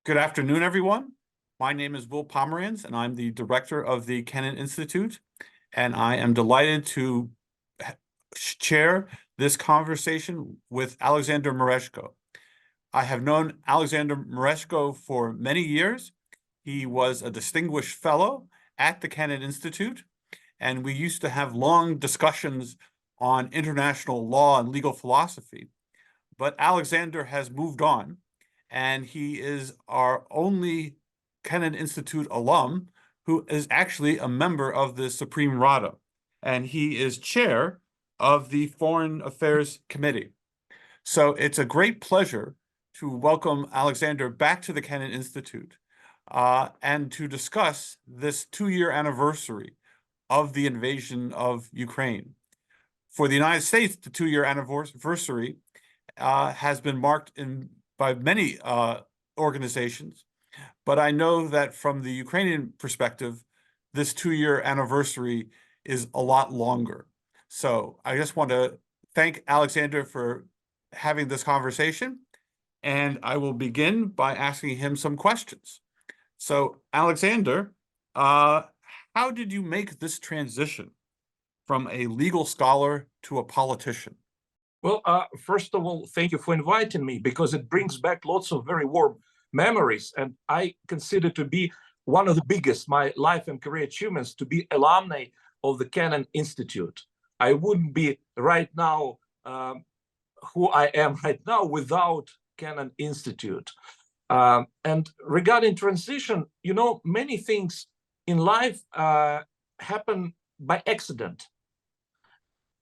Good afternoon, everyone. My name is Will Pomeranz, and I'm the director of the Kennan Institute, and I am delighted to chair this conversation with Oleksandr Merezhko. I have known Oleksandr Merezhko for many years. He was a distinguished fellow at the Kennan Institute, and we used to have long discussions on international law and legal philosophy. But Oleksandr has moved on, and he is our only Kennan Institute alum who is actually a member of the Supreme Rada, and he is chair of the Foreign Affairs Committee. So it's a great pleasure to welcome Oleksandr back to the Kennan Institute and to discuss this 2-year anniversary of the invasion of Ukraine. For the United States, the 2-year anniversary has been marked by many organizations, but I know that from the Ukrainian perspective, this 2-year anniversary is a lot longer. So I just want to thank Oleksandr for having this conversation, and I will begin by asking him some questions. So Oleksandr, how did you make this transition from a legal scholar to a politician? Well, first of all, thank you for inviting me, because it brings back lots of very warm memories. And I consider to be one of the biggest, my life and career achievements, to be alumni of the Kennan Institute. I wouldn't be right now who I am right now without Kennan Institute. And regarding transition, you know, many things in life happen by accident.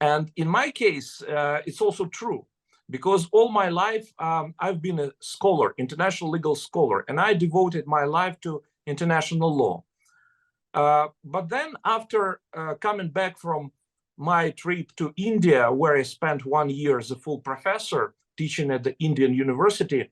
And in my case, it's also true, because all my life, I've been a scholar, international legal scholar, and I devoted my life to international law. But then after coming back from my trip to India, where I spent 1 year as a full professor teaching at the Indian University,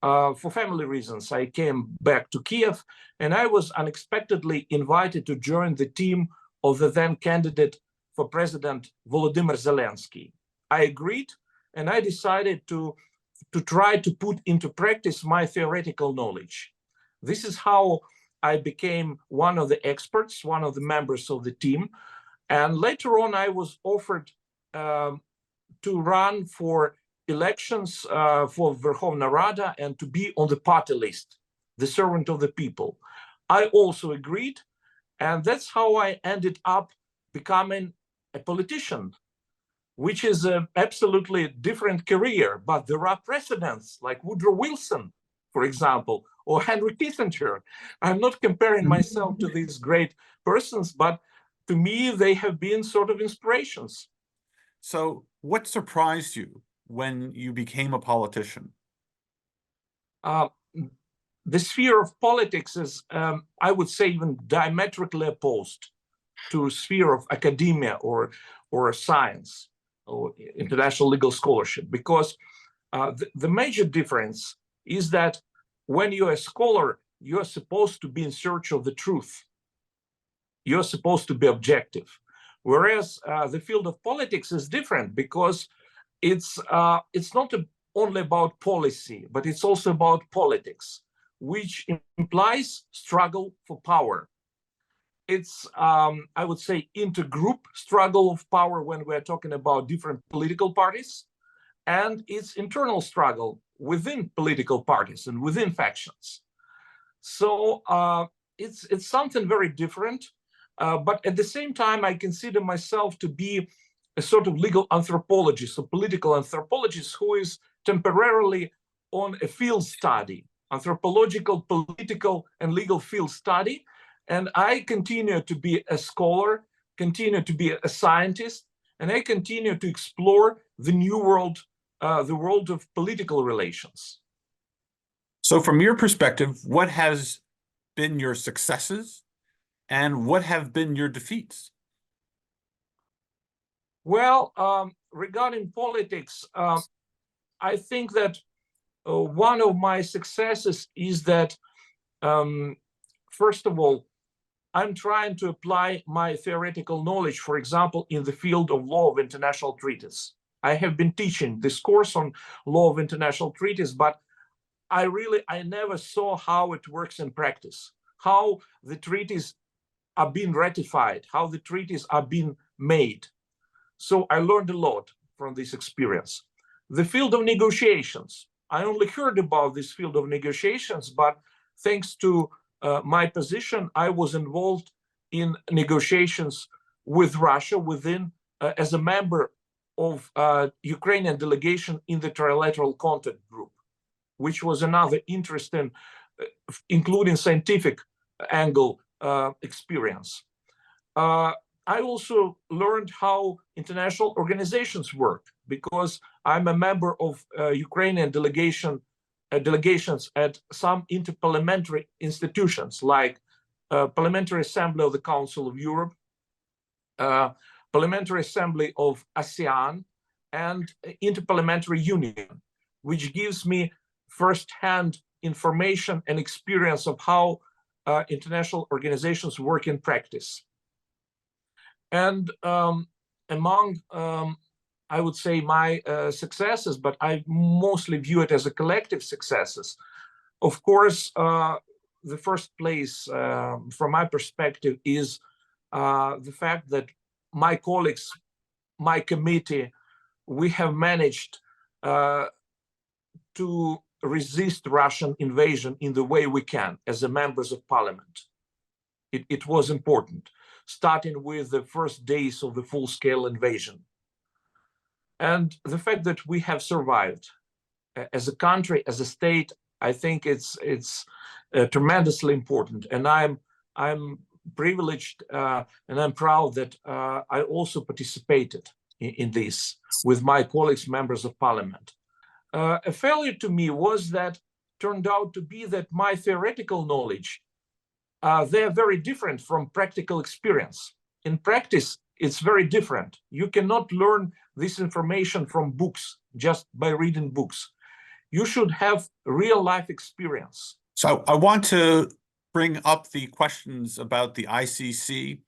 for family reasons, I came back to Kiev, and I was unexpectedly invited to join the team of the then candidate for President Volodymyr Zelensky. I agreed, and I decided to try to put into practice my theoretical knowledge. This is how I became one of the experts, one of the members of the team. And later on, I was offered to run for elections for Verkhovna Rada and to be on the party list, the servant of the people. I also agreed, and that's how I ended up becoming a politician, which is an absolutely different career. But there are precedents, like Woodrow Wilson, for example, or Henry Kissinger. I'm not comparing myself to these great persons, but to me, they have been sort of inspirations. So what surprised you when you became a politician? The sphere of politics is, I would say, even diametrically opposed to a sphere of academia or science or international legal scholarship, because the major difference is that when you're a scholar, you're supposed to be in search of the truth. You're supposed to be objective. Whereas the field of politics is different, because it's not only about policy, but it's also about politics, which implies struggle for power. It's, I would say, intergroup struggle of power when we're talking about different political parties, and it's internal struggle within political parties and within factions. So it's something very different, but at the same time, I consider myself to be a sort of legal anthropologist, a political anthropologist who is temporarily on a field study, anthropological, political, and legal field study. And I continue to be a scholar, continue to be a scientist, and I continue to explore the new world, the world of political relations. So from your perspective, what has been your successes and what have been your defeats? Well, regarding politics, I think that one of my successes is that, first of all, I'm trying to apply my theoretical knowledge, for example, in the field of law of international treaties. I have been teaching this course on law of international treaties, but I never saw how it works in practice, how the treaties are being ratified, how the treaties are being made. So I learned a lot from this experience. The field of negotiations, I only heard about this field of negotiations, but thanks to my position, I was involved in negotiations with Russia as a member of Ukrainian delegation in the Trilateral Contact Group, which was another interesting, including scientific angle experience. I also learned how international organizations work, because I'm a member of Ukrainian delegations at some interparliamentary institutions like Parliamentary Assembly of the Council of Europe, Parliamentary Assembly of ASEAN, and Interparliamentary Union, which gives me first-hand information and experience of how international organizations work in practice. And among, I would say, my successes, but I mostly view it as a collective successes. Of course, the first place, from my perspective, is the fact that my colleagues, my committee, we have managed to resist Russian invasion in the way we can as the members of parliament. It was important, starting with the first days of the full-scale invasion. And the fact that we have survived as a country, as a state, I think it's tremendously important. And I'm privileged and I'm proud that I also participated in this with my colleagues, members of parliament. A failure to me was that turned out to be that my theoretical knowledge, they're very different from practical experience. In practice, it's very different. You cannot learn this information from books just by reading books. You should have real life experience. So I want to bring up the questions about the ICC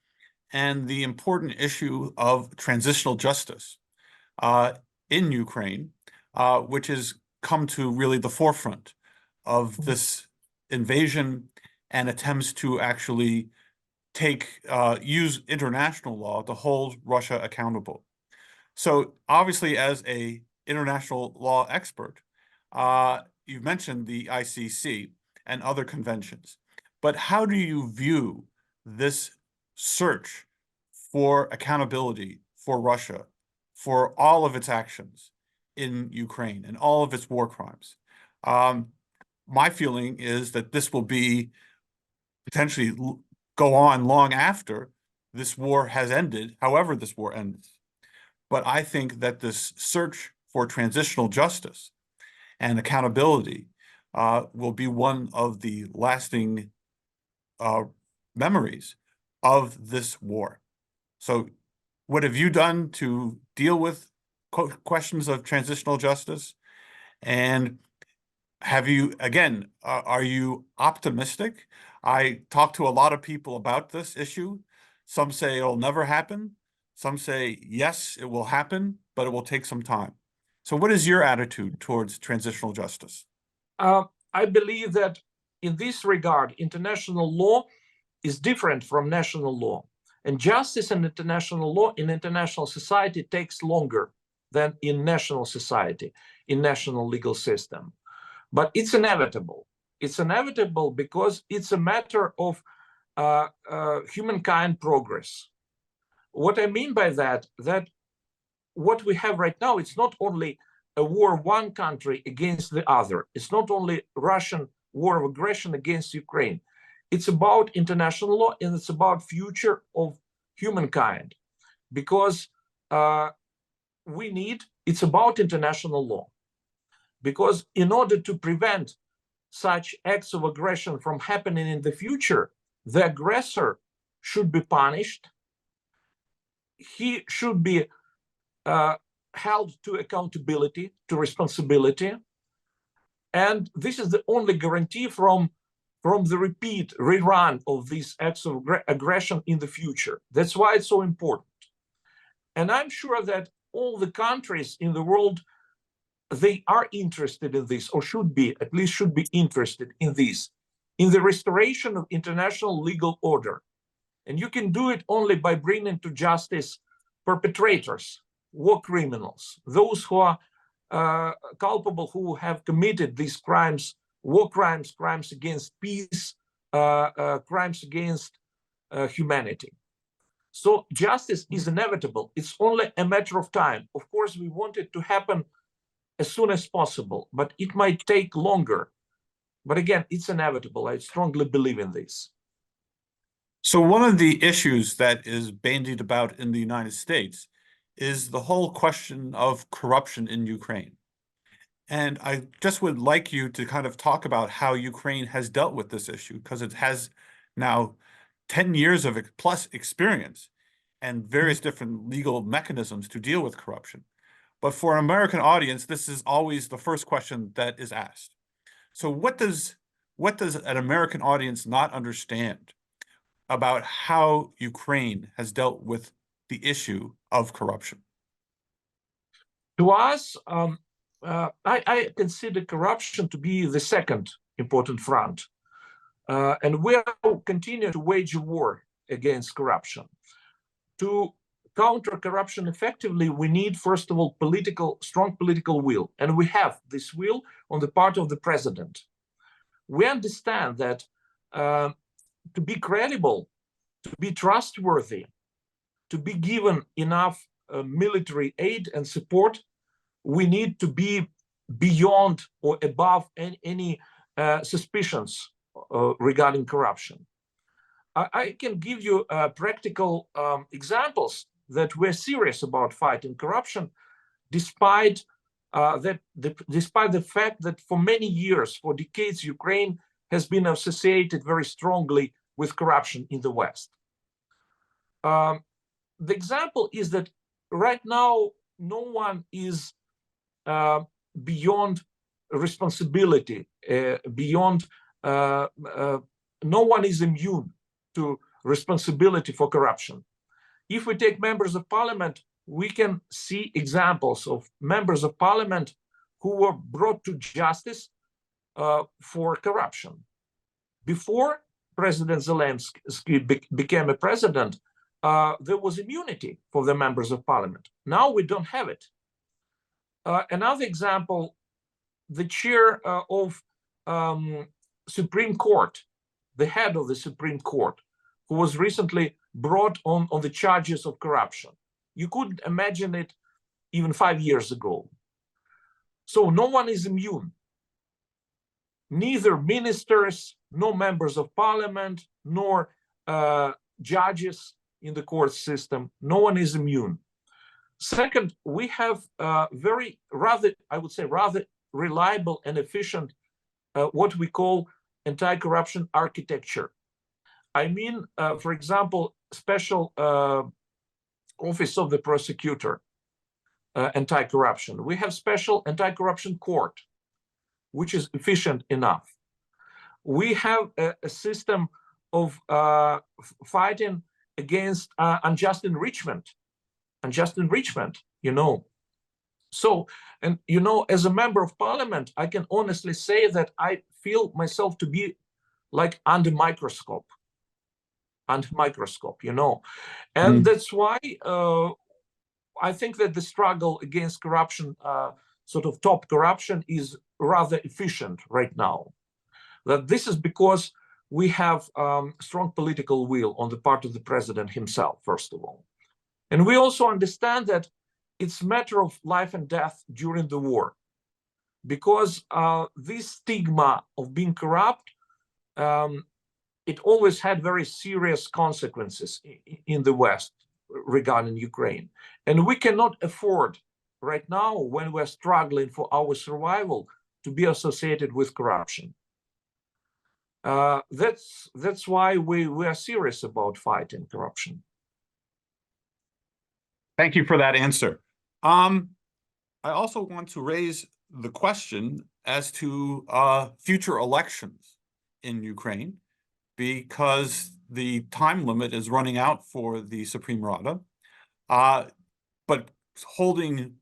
and the important issue of transitional justice in Ukraine, which has come to really the forefront of this invasion and attempts to actually use international law to hold Russia accountable. So obviously, as an international law expert, you've mentioned the ICC and other conventions, but how do you view this search for accountability for Russia, for all of its actions in Ukraine and all of its war crimes? My feeling is that this will be potentially go on long after this war has ended, however this war ends. But I think that this search for transitional justice and accountability will be one of the lasting memories of this war. So what have you done to deal with questions of transitional justice? And have you, again, are you optimistic? I talk to a lot of people about this issue. Some say it'll never happen. Some say, yes, it will happen, but it will take some time. So what is your attitude towards transitional justice? I believe that in this regard, international law is different from national law. And justice in international law, in international society, takes longer than in national society, in national legal system. But it's inevitable. It's inevitable because it's a matter of humankind progress. What I mean by that what we have right now, it's not only a war of one country against the other. It's not only Russian war of aggression against Ukraine. It's about international law, and it's about future of humankind. Because it's about international law. Because in order to prevent such acts of aggression from happening in the future, the aggressor should be punished. He should be held to accountability, to responsibility. And this is the only guarantee from the rerun of these acts of aggression in the future. That's why it's so important. And I'm sure that all the countries in the world they are interested in this, or should be, at least should be interested in this, in the restoration of international legal order. And you can do it only by bringing to justice perpetrators, war criminals, those who are culpable, who have committed these crimes, war crimes, crimes against peace, crimes against humanity. So justice is inevitable. It's only a matter of time. Of course, we want it to happen as soon as possible, but it might take longer. But again, it's inevitable. I strongly believe in this. So one of the issues that is bandied about in the United States is the whole question of corruption in Ukraine. And I just would like you to kind of talk about how Ukraine has dealt with this issue, because it has now 10 years of plus experience and various different legal mechanisms to deal with corruption. But for an American audience, this is always the first question that is asked. So what does an American audience not understand about how Ukraine has dealt with the issue of corruption? To us, I consider corruption to be the second important front. And we will continue to wage a war against corruption. To counter corruption effectively, we need, first of all, strong political will. And we have this will on the part of the president. We understand that to be credible, to be trustworthy, to be given enough military aid and support, we need to be beyond or above any suspicions regarding corruption. I can give you practical examples that we're serious about fighting corruption, despite the fact that for many years, for decades, Ukraine has been associated very strongly with corruption in the West. The example is that right now, no one is beyond responsibility, no one is immune to responsibility for corruption. If we take members of parliament, we can see examples of members of parliament who were brought to justice for corruption. Before President Zelensky became a president, there was immunity for the members of parliament. Now we don't have it. Another example, the chair of Supreme Court, the head of the Supreme Court, who was recently brought on the charges of corruption. You couldn't imagine it even 5 years ago. So no one is immune. Neither ministers, nor members of parliament, nor judges in the court system. No one is immune. Second, we have rather reliable and efficient what we call anti-corruption architecture. I mean, for example, special office of the prosecutor, anti-corruption. We have special anti-corruption court, which is efficient enough. We have a system of fighting against unjust enrichment, you know. So, and you know, as a member of parliament, I can honestly say that I feel myself to be like under microscope, you know. And that's why I think that the struggle against corruption, sort of top corruption, is rather efficient right now. That this is because we have strong political will on the part of the president himself, first of all. And we also understand that it's a matter of life and death during the war, because this stigma of being corrupt, it always had very serious consequences in the West regarding Ukraine. And we cannot afford right now, when we're struggling for our survival, to be associated with corruption. That's why we are serious about fighting corruption. Thank you for that answer. I also want to raise the question as to future elections in Ukraine, because the time limit is running out for the Supreme Rada. But holding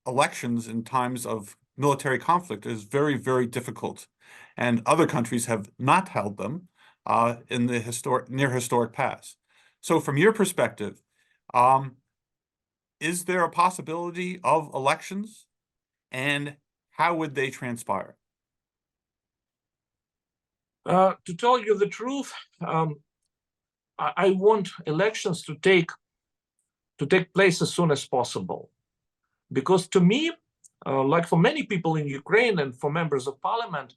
elections in times of military conflict is very, very difficult. And other countries have not held them in the near historic past. So from your perspective, is there a possibility of elections, and how would they transpire? To tell you the truth, I want elections to take place as soon as possible, because to me, like for many people in Ukraine and for members of parliament,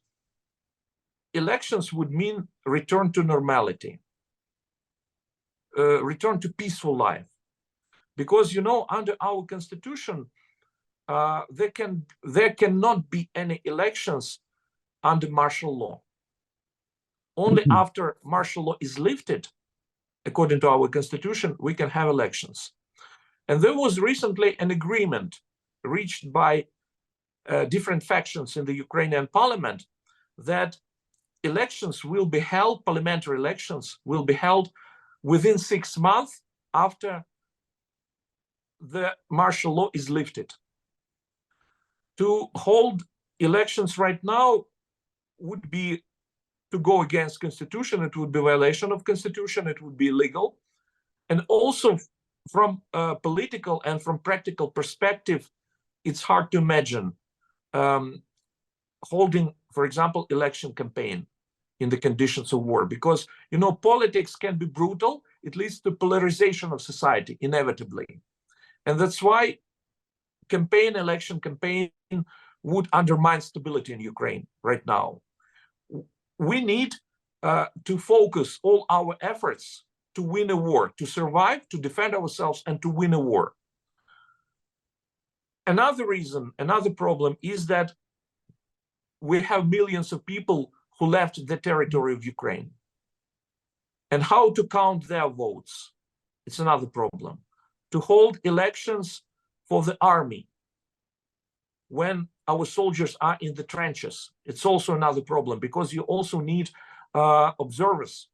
elections would mean return to normality, return to peaceful life. Because, you know, under our constitution, there cannot be any elections under martial law. Only after martial law is lifted, according to our constitution, we can have elections. And there was recently an agreement reached by different factions in the Ukrainian parliament that elections will be held, parliamentary elections will be held within 6 months after the martial law is lifted. To hold elections right now would be to go against constitution. It would be violation of constitution. It would be illegal. And also from a political and from practical perspective, it's hard to imagine holding, for example, election campaign in the conditions of war, because, you know, politics can be brutal. It leads to polarization of society inevitably. And that's why election campaign would undermine stability in Ukraine right now. We need to focus all our efforts to win a war, to survive, to defend ourselves, and to win a war. Another reason, another problem is that we have millions of people who left the territory of Ukraine. And how to count their votes? It's another problem. To hold elections for the army when our soldiers are in the trenches, it's also another problem, because you also need observers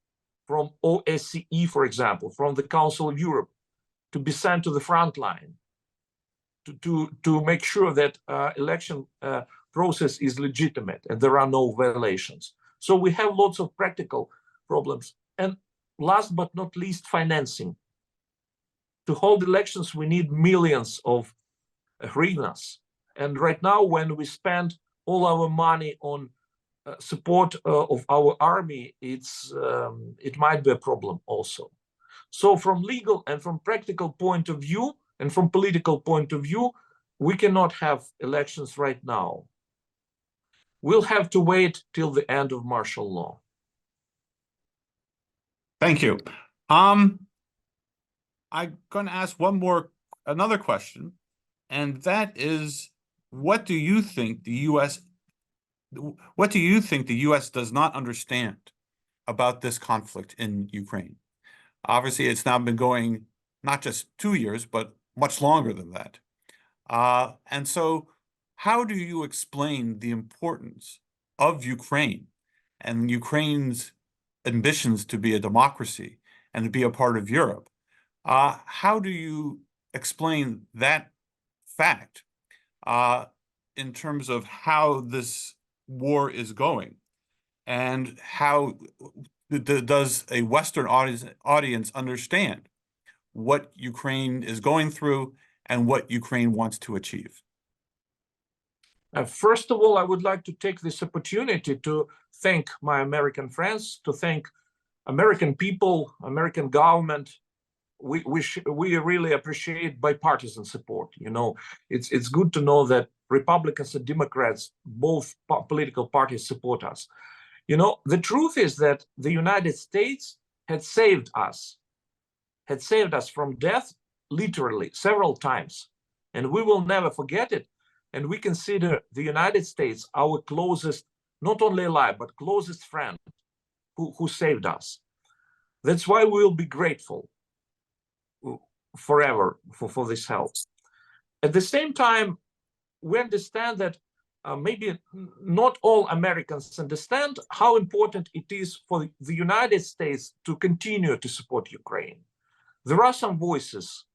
from OSCE, for example, from the Council of Europe, to be sent to the front line to make sure that election process is legitimate and there are no violations. So we have lots of practical problems. And last but not least, financing. To hold elections, we need millions of hryvnias. And right now, when we spend all our money on support of our army, it might be a problem also. So from legal and from practical point of view, and from political point of view, we cannot have elections right now. We'll have to wait till the end of martial law. Thank you. I'm going to ask another question, and that is, what do you think the U.S. does not understand about this conflict in Ukraine? Obviously, it's now been going not just 2 years, but much longer than that. And so how do you explain the importance of Ukraine and Ukraine's ambitions to be a democracy and to be a part of Europe? How do you explain that fact in terms of how this war is going, and how does a Western audience understand what Ukraine is going through and what Ukraine wants to achieve? First of all, I would like to take this opportunity to thank my American friends, to thank American people, American government. We really appreciate bipartisan support. You know, it's good to know that Republicans and Democrats, both political parties, support us. You know, the truth is that the United States had saved us from death, literally, several times. And we will never forget it. And we consider the United States our closest, not only ally, but closest friend who saved us. That's why we will be grateful forever for this help. At the same time, we understand that maybe not all Americans understand how important it is for the United States to continue to support Ukraine. There are some voices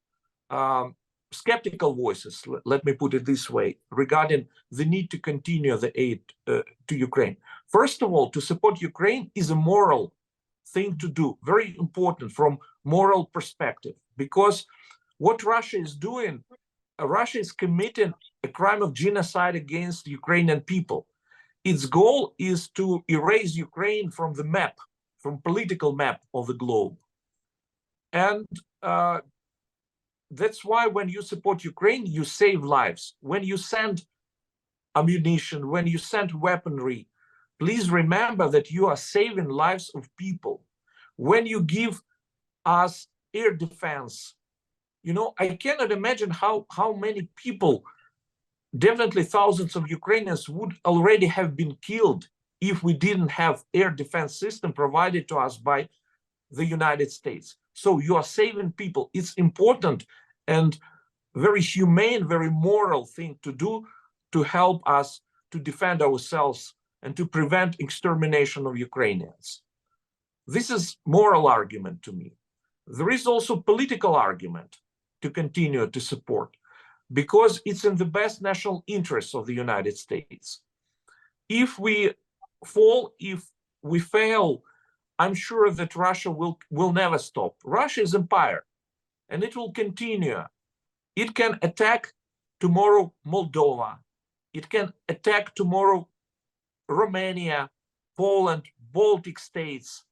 skeptical voices, let me put it this way, regarding the need to continue the aid to Ukraine. First of all, to support Ukraine is a moral thing to do, very important from moral perspective, because what Russia is doing, Russia is committing a crime of genocide against the Ukrainian people. Its goal is to erase Ukraine from the map, from political map of the globe. And that's why when you support Ukraine, you save lives. When you send ammunition, when you send weaponry, please remember that you are saving lives of people. When you give us air defense, you know, I cannot imagine how many people, definitely thousands of Ukrainians, would already have been killed if we didn't have air defense system provided to us by the United States. So you are saving people. It's important and very humane, very moral thing to do to help us to defend ourselves and to prevent extermination of Ukrainians. This is moral argument to me. There is also political argument to continue to support, because it's in the best national interests of the United States. If we fall, if we fail, I'm sure that Russia will never stop. Russia is empire, and it will continue. It can attack tomorrow Moldova. It can attack tomorrow Romania, Poland, Baltic states.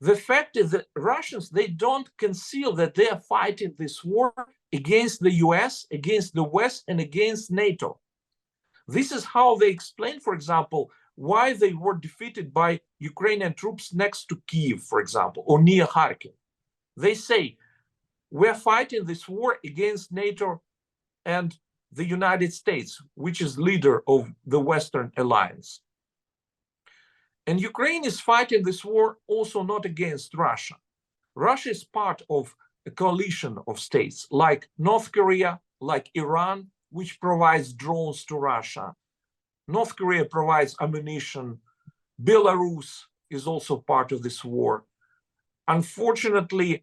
The fact is that Russians, they don't conceal that they are fighting this war against the US, against the West, and against NATO. This is how they explain, for example, why they were defeated by Ukrainian troops next to Kyiv, for example, or near Kharkiv. They say, we're fighting this war against NATO and the United States, which is leader of the Western alliance. And Ukraine is fighting this war also not against Russia. Russia is part of a coalition of states like North Korea, like Iran, which provides drones to Russia. North Korea provides ammunition. Belarus is also part of this war. Unfortunately,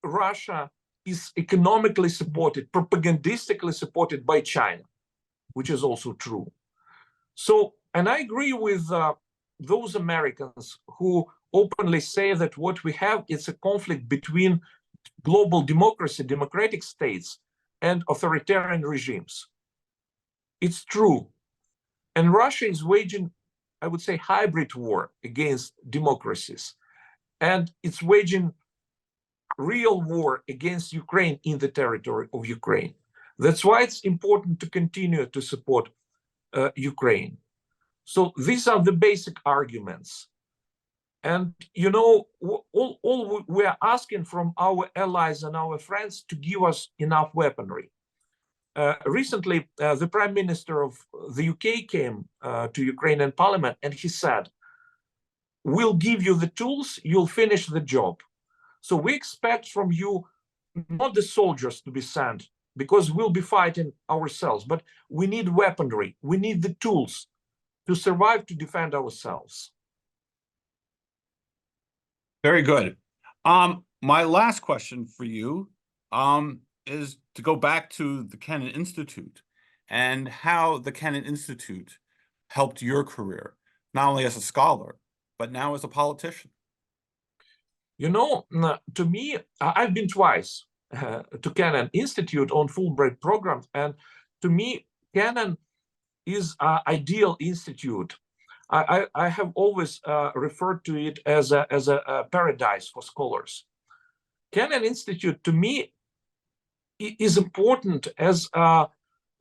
Russia is economically supported, propagandistically supported by China, which is also true. So, and I agree with those Americans who openly say that what we have is a conflict between global democracy, democratic states, and authoritarian regimes. It's true. And Russia is waging, I would say, hybrid war against democracies. And it's waging real war against Ukraine in the territory of Ukraine. That's why it's important to continue to support Ukraine. So these are the basic arguments. And, you know, all we are asking from our allies and our friends to give us enough weaponry. Recently, the Prime Minister of the UK came to Ukrainian Parliament, and he said, we'll give you the tools, you'll finish the job. So we expect from you not the soldiers to be sent, because we'll be fighting ourselves, but we need weaponry, we need the tools to survive, to defend ourselves. Very good. My last question for you is to go back to the Kennan Institute and how the Kennan Institute helped your career, not only as a scholar, but now as a politician. You know, to me, I've been twice to Kennan Institute on Fulbright programs, and to me, Kennan is an ideal institute. I have always referred to it as a paradise for scholars. Kennan Institute, to me, is important as a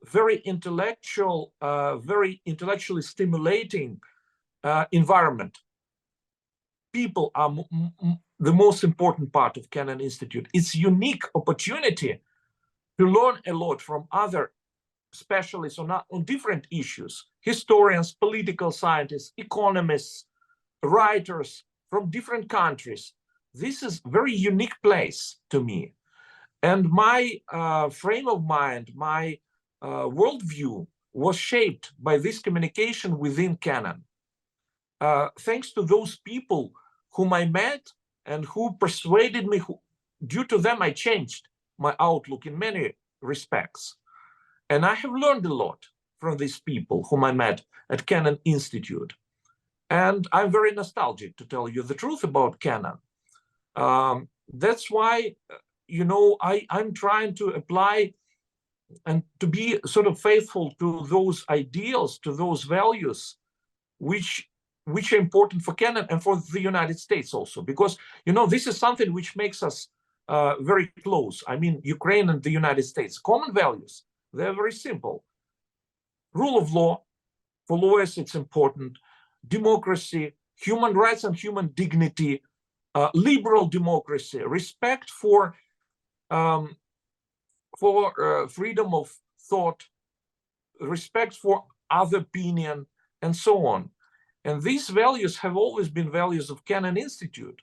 very intellectual, very intellectually stimulating environment. People are the most important part of Kennan Institute. It's a unique opportunity to learn a lot from other specialists on different issues, historians, political scientists, economists, writers from different countries. This is a very unique place to me. And my frame of mind, my worldview was shaped by this communication within Kennan. Thanks to those people whom I met and who persuaded me, due to them I changed my outlook in many respects. And I have learned a lot from these people whom I met at Kennan Institute. And I'm very nostalgic, to tell you the truth, about Kennan. That's why, I'm trying to apply and to be sort of faithful to those ideals, to those values, which are important for Kennan and for the United States also, because, this is something which makes us very close. I mean, Ukraine and the United States, common values, they're very simple. Rule of law, for lawyers, it's important. Democracy, human rights and human dignity, liberal democracy, respect for freedom of thought, respect for other opinion, and so on. And these values have always been values of Kennan Institute.